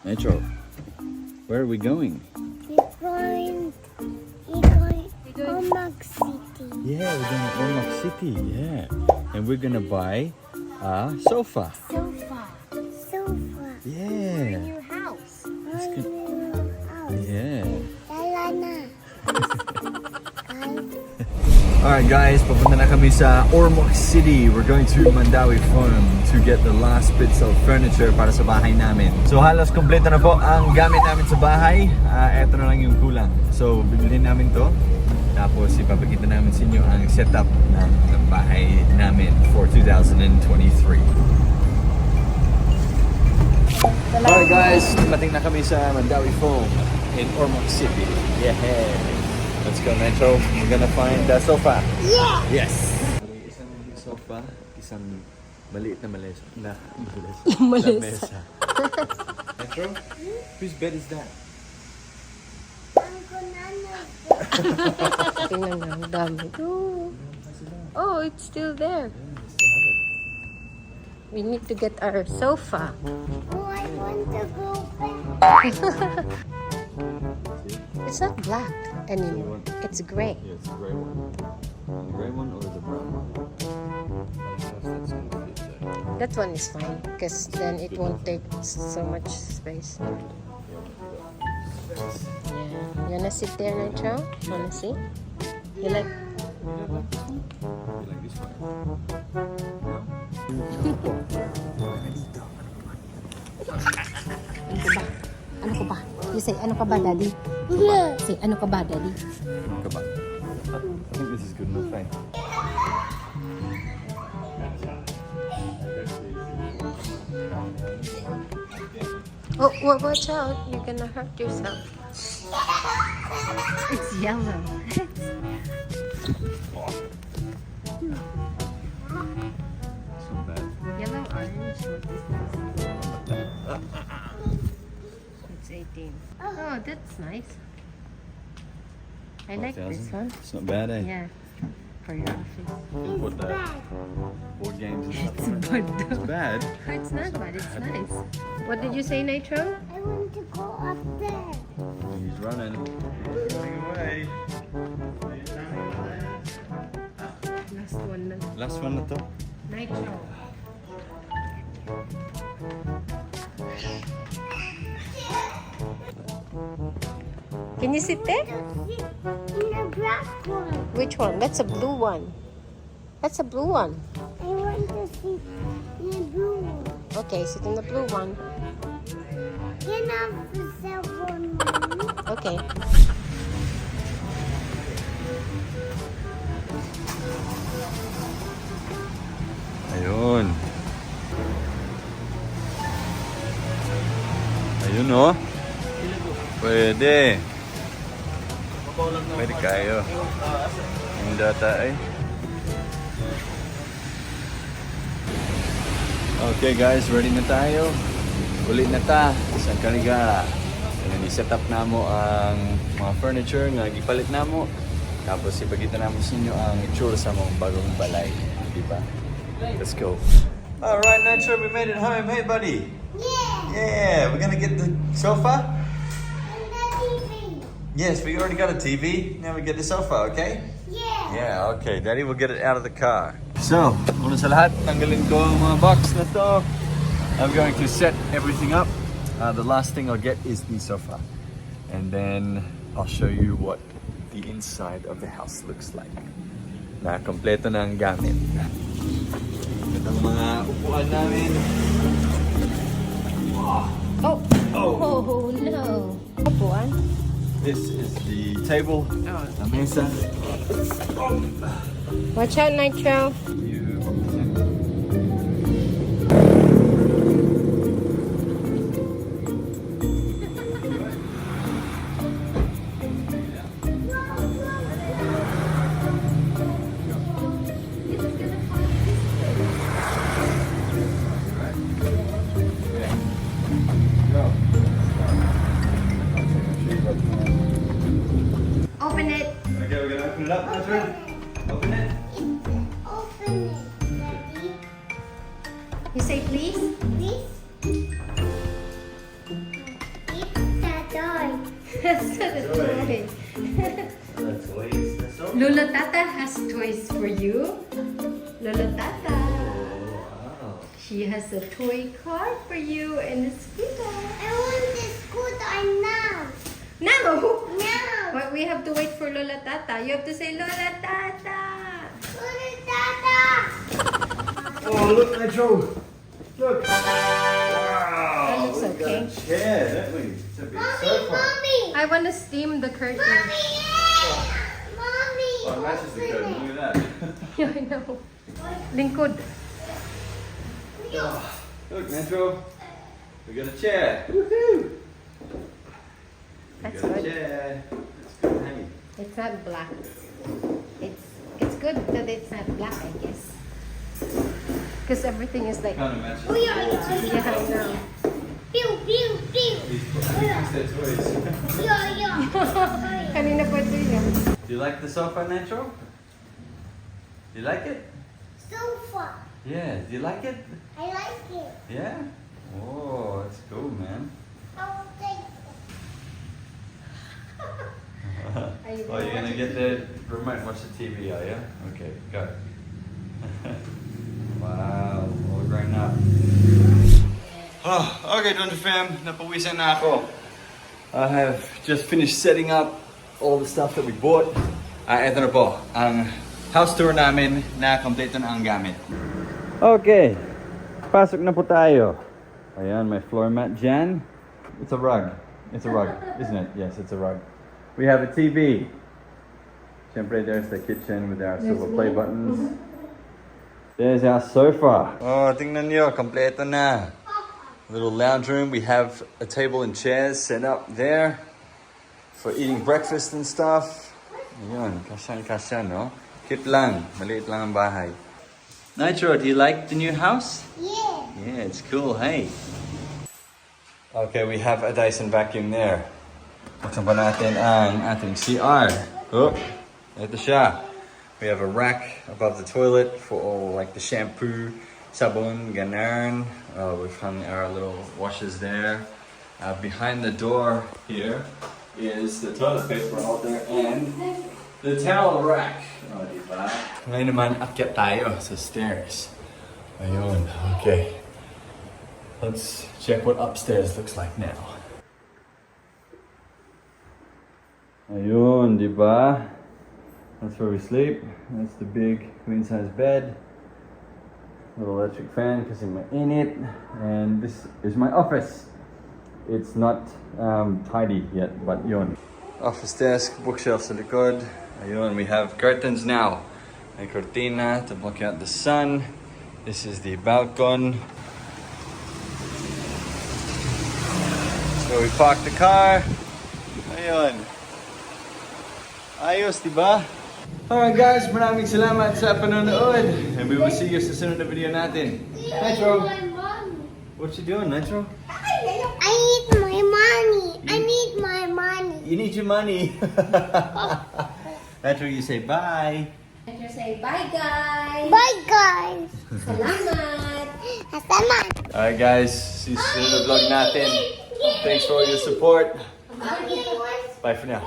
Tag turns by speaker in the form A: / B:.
A: Metro, where are we going?
B: We're going Omak City.
A: Yeah, we're going to Ormoc City. Yeah, and we're gonna buy a sofa.
B: Sofa.
A: Yeah.
C: New house.
A: Yeah.
B: Lalana.
A: Alright guys, papunta na kami sa Ormoc City. We're going to Mandawi Farm to get the last bits of furniture para sa bahay namin. So halos kompleto na po ang gamit namin sa bahay. Eto na lang yung kulang. So bibilhin namin to. Tapos ipapakita namin sa inyo ang setup ng bahay namin for 2023. Alright guys, dumating na kami sa Mandawi Farm in Ormoc City. Yeah. Let's go, Metro. We're gonna find the sofa.
B: Yeah.
A: Yes. Isang sofa, isang maliit na malesa. Mesa. Metro, whose bed is that?
B: Uncle Nana's.
C: Tingnan na, ang dami. Oh, it's still there. We need to get our sofa.
B: Oh, I want to go back.
C: It's not black anymore. It's gray.
A: Yeah, it's the gray one. The gray one or the brown one? I don't know if that's gonna fit there.
C: That one is fine because then it won't take so much space. Yeah. You wanna sit there, Nacho? Wanna see? You like?
A: You like this one?
C: Ano ko ba? You say, ano ka ba, Daddy?
B: Yeah.
C: Say, ano ka ba, Daddy?
A: Come on. I think this is good enough, eh?
C: Oh, well, watch out. You're gonna hurt yourself. It's yellow.
A: It's not bad.
C: Yellow, orange, what is this? It's 18. Oh, that's nice. I like this
A: 12,000.
C: one.
A: It's not bad, eh?
C: Yeah, for your office.
A: Put the board games and stuff in it.
C: But
A: It's bad.
C: it's not bad, it's nice. What did you say, Nitro?
B: I want to go up there.
A: He's running. He's running away.
C: Last one na.
A: Last one na to.
C: Nitro. Can you sit there?
B: In the black one.
C: Which one? That's a blue one. That's a blue one.
B: I want to sit in the blue one.
C: Okay, sit in the blue one.
B: Can I have the cell phone, Mommy?
C: Okay.
A: Ayun. Ayun, oh. Pwede. Pwede kayo. Yung data ay. Okay guys, ready na tayo. Uli na ta. Isang kaniga. Ayan, i-set up na mo ang mga furniture nga gipalit na mo. Tapos ipagkita na mo sa inyo ang itsura sa mong bagong balay. Diba? Let's go. Alright, not sure we made it home. Hey buddy.
B: Yeah.
A: Yeah, we're gonna get the sofa.
B: And the TV.
A: Yes, we already got a TV. Now we get the sofa, okay?
B: Yeah.
A: Yeah, okay. Daddy will get it out of the car. So, una sa lahat, tanggalin ko ang mga box na to. I'm going to set everything up. The last thing I'll get is the sofa. And then I'll show you what the inside of the house looks like. Na kompleto na ang gamit. Ito ang mga upuan namin.
C: Oh. Oh, no. Upuan.
A: This is the table, la mesa.
C: Watch out, Nitro.
A: You
C: Open it.
A: Okay, we're gonna open it up, Andrew. Open it.
B: Open it, Daddy.
C: You say please?
B: Please.
C: That's not a toy. Lola Tata has toys for you. Lola Tata. She has a toy car for you and a scooter.
B: I want the scooter now.
C: No!
B: Now.
C: But we have to wait for Lola Tata. You have to say Lola Tata.
B: Lola Tata.
A: Oh, look, Nitro. Look.
C: That
A: Wow.
C: looks
A: we got
C: okay.
A: a chair, don't we? It's a big
B: Mommy,
A: sofa.
B: mommy.
C: I want to steam the curtain.
B: Mommy, mommy.
A: Oh, it matches the curtain. Look at that.
C: Yeah, I know. Lingkod.
A: Oh, look, Nitro. We got a chair. Woohoo!
C: That's
A: got a
C: good.
A: chair. That's good, hey.
C: It's not black. It's good that it's not black, I guess. Because everything is like...
A: Kind of matches
B: Oh,
A: the
B: yeah,
A: wall too.
C: Yeah, I know.
B: Pew, pew, pew.
A: These their toys.
B: Yeah, yeah.
C: Kanina pa ito yun.
A: Do you like the sofa, Nitro? Do you like it?
B: Sofa.
A: Yeah. Do you like it?
B: I like it.
A: Yeah. Oh, that's cool, man.
B: I will take
A: Oh, you're gonna get the remote and watch the TV, are you? Okay, go. Wow, all grown up. Oh, okay, Don fam, napawisan na ako. I have just finished setting up all the stuff that we bought. Ito na po, ang house tour namin na kompleto na ang gamit. Okay, pasok na po tayo. Ayan, may floor mat dyan. It's a rug. It's a rug, isn't it? Yes, it's a rug. We have a TV. Siyempre, there's the kitchen with our silver play buttons. There's our sofa. Oh, tingnan nyo, kompleto na. Little lounge room. We have a table and chairs set up there for eating breakfast and stuff. Ayun, kasyan, no? Cute lang. Maliit lang ang bahay. Nitro, do you like the new house?
B: Yeah.
A: Yeah, it's cool, hey? Okay, we have a Dyson vacuum there. Buksan pa natin ang ating CR. Oh, ito siya. We have a rack above the toilet for all like the shampoo, sabon, ganon. We've hung our little washers there. Behind the door here is the toilet paper holder and the towel rack. Oh, diba? Ngayon naman, akyat tayo sa stairs. Ayun, okay. Let's check what upstairs looks like now. Ayun, diba? That's where we sleep. That's the big queen size bed. Little electric fan kasi mainit. And this is my office. It's not tidy yet, but yun. Office desk, bookshelf sa likod. Ayun, we have curtains now. May cortina to block out the sun. This is the balcony. So we parked the car. Ayun. Ayos, diba? Alright guys, maraming salamat sa panonood. And we will see you sa sunod na video natin. Nitro! What you doing, Nitro?
B: I need my money. I need my money.
A: You need your money. Nitro, you say bye.
C: And you say bye, guys.
B: Bye, guys.
C: Salamat.
B: Salamat.
A: Alright guys, see you sa sunod na vlog natin. Thanks for all your support.
B: Okay,
A: Bye for now.